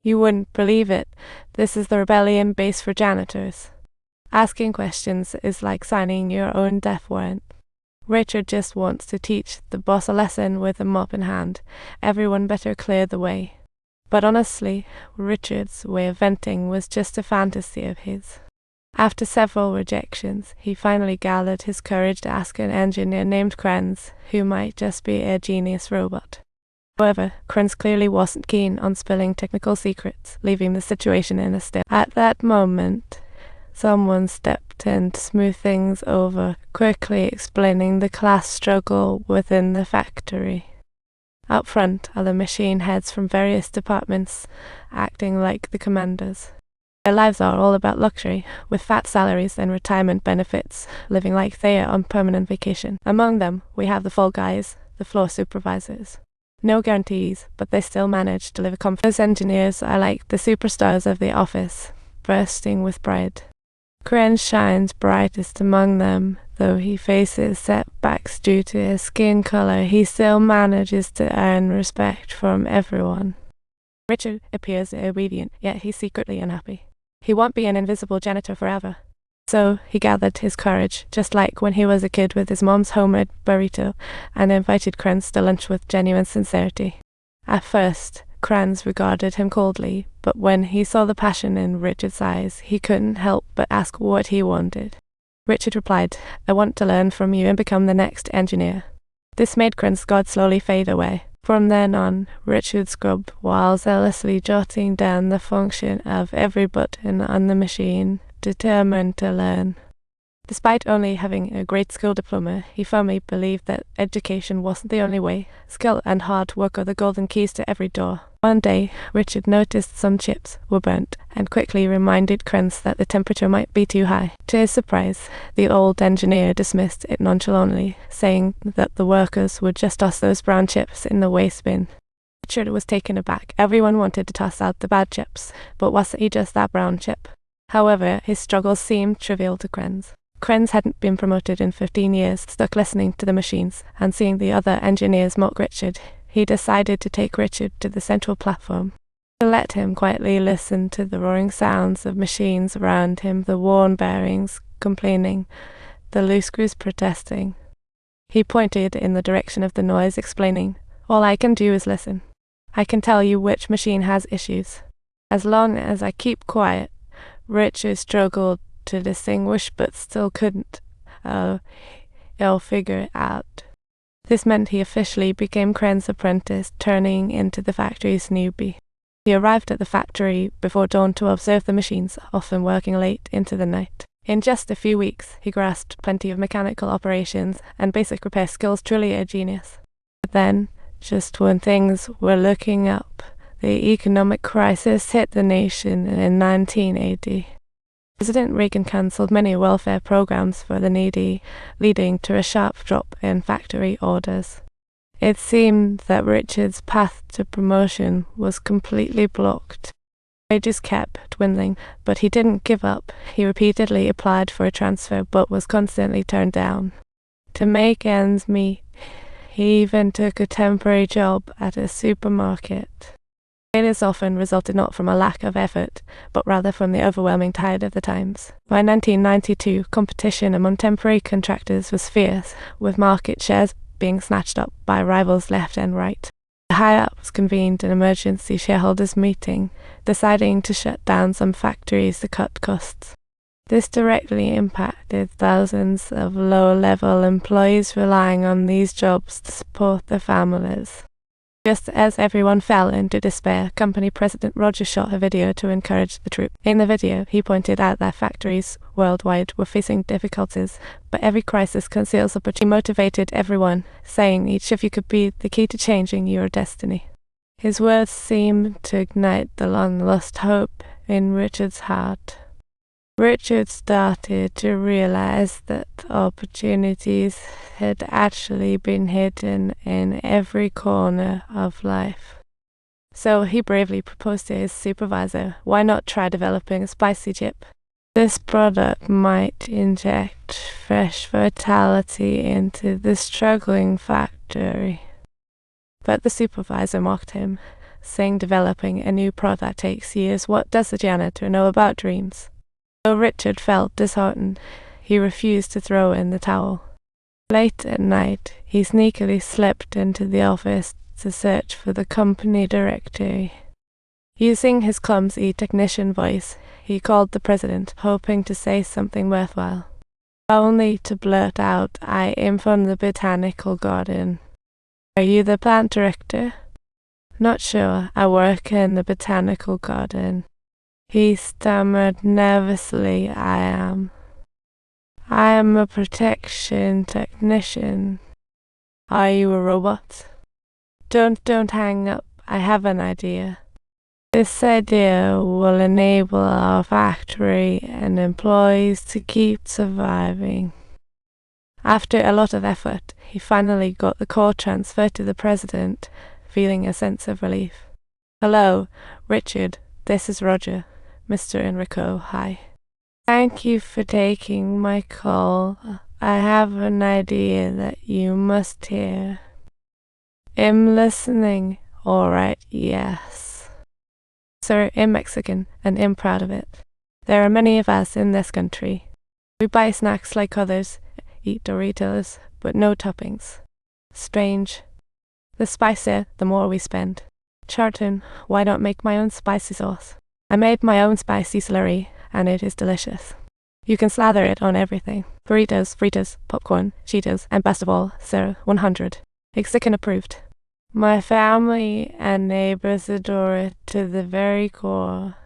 You wouldn't believe it. This is the rebellion base for janitors. Asking questions is like signing your own death warrant. Richard just wants to teach the boss a lesson with a mop in hand. Everyone better clear the way. But honestly, Richard's way of venting was just a fantasy of his. After several rejections, he finally gathered his courage to ask an engineer named Krenz, who might just be a genius robot. However, Krenz clearly wasn't keen on spilling technical secrets, leaving the situation in a state. At that moment, someone stepped in to smooth things over, quickly explaining the class struggle within the factory. Up front are the machine heads from various departments, acting like the commanders. Their lives are all about luxury, with fat salaries and retirement benefits, living like they are on permanent vacation. Among them, we have the fall guys, the floor supervisors. No guarantees, but they still manage to live a comfort. Those engineers are like the superstars of the office, bursting with pride. Krenz shines brightest among them. Though he faces setbacks due to his skin color, he still manages to earn respect from everyone. Richard appears obedient, yet he's secretly unhappy. He won't be an invisible janitor forever. So he gathered his courage, just like when he was a kid with his mom's homemade burrito, and invited Krenz to lunch with genuine sincerity. At first, Krenz regarded him coldly, but when he saw the passion in Richard's eyes, he couldn't help but ask what he wanted. Richard replied, "I want to learn from you and become the next engineer." This made Krenz's guard slowly fade away. From then on, Richard scrubbed while zealously jotting down the function of every button on the machine, determined to learn. Despite only having a grade school diploma, he firmly believed that education wasn't the only way. Skill and hard work are the golden keys to every door. One day, Richard noticed some chips were burnt and quickly reminded Krenz that the temperature might be too high. To his surprise, the old engineer dismissed it nonchalantly, saying that the workers would just toss those brown chips in the waste bin. Richard was taken aback. Everyone wanted to toss out the bad chips, but wasn't he just that brown chip? However, his struggles seemed trivial to Krenz. Krenz hadn't been promoted in 15 years, stuck listening to the machines, and seeing the other engineers mock Richard. He decided to take Richard to the central platform. To let him quietly listen to the roaring sounds of machines around him, the worn bearings complaining, the loose screws protesting. He pointed in the direction of the noise, explaining, "All I can do is listen. I can tell you which machine has issues. As long as I keep quiet." Richard struggled to distinguish, but still couldn't. He'll figure it out. This meant he officially became Krenz's apprentice, turning into the factory's newbie. He arrived at the factory before dawn to observe the machines, often working late into the night. In just a few weeks, he grasped plenty of mechanical operations and basic repair skills, truly a genius. But then, just when things were looking up, the economic crisis hit the nation in 1980. President Reagan cancelled many welfare programs for the needy, leading to a sharp drop in factory orders. It seemed that Richard's path to promotion was completely blocked. Wages kept dwindling, but he didn't give up. He repeatedly applied for a transfer, but was constantly turned down. To make ends meet, he even took a temporary job at a supermarket. Failures often resulted not from a lack of effort, but rather from the overwhelming tide of the times. By 1992, competition among temporary contractors was fierce, with market shares being snatched up by rivals left and right. The higher-ups convened an emergency shareholders meeting, deciding to shut down some factories to cut costs. This directly impacted thousands of low-level employees relying on these jobs to support their families. Just as everyone fell into despair, company president Roger shot a video to encourage the troops. In the video, he pointed out that factories worldwide were facing difficulties, but every crisis conceals opportunity. He motivated everyone, saying each of you could be the key to changing your destiny. His words seemed to ignite the long-lost hope in Richard's heart. Richard started to realize that opportunities had actually been hidden in every corner of life. So he bravely proposed to his supervisor, why not try developing a spicy chip? This product might inject fresh vitality into the struggling factory. But the supervisor mocked him. saying developing a new product that takes years. What does the janitor know about dreams? Though Richard felt disheartened, he refused to throw in the towel. Late at night, he sneakily slipped into the office to search for the company directory. Using his clumsy technician voice, he called the president, hoping to say something worthwhile, only to blurt out, "I am from the botanical garden." "Are you the plant director?" "Not sure. I work in the botanical garden." He stammered nervously. I am a protection technician." "Are you a robot?" Don't hang up. I have an idea. This idea will enable our factory and employees to keep surviving." After a lot of effort, he finally got the call transferred to the president, feeling a sense of relief. "Hello, Richard. This is Roger. Mr. Enrico, hi. Thank you for taking my call. I have an idea that you must hear." "I'm listening." "All right, yes." "Sir, I'm Mexican, and I'm proud of it. There are many of us in this country. We buy snacks like others, eat Doritos, but no toppings. Strange. The spicier, the more we spend. Charlton, why don't make my own spicy sauce? I made my own spicy slurry, and it is delicious. You can slather it on everything. Burritos, fritters, popcorn, Cheetos, and best of all, Sir, 100. Mexican approved. My family and neighbors adore it to the very core.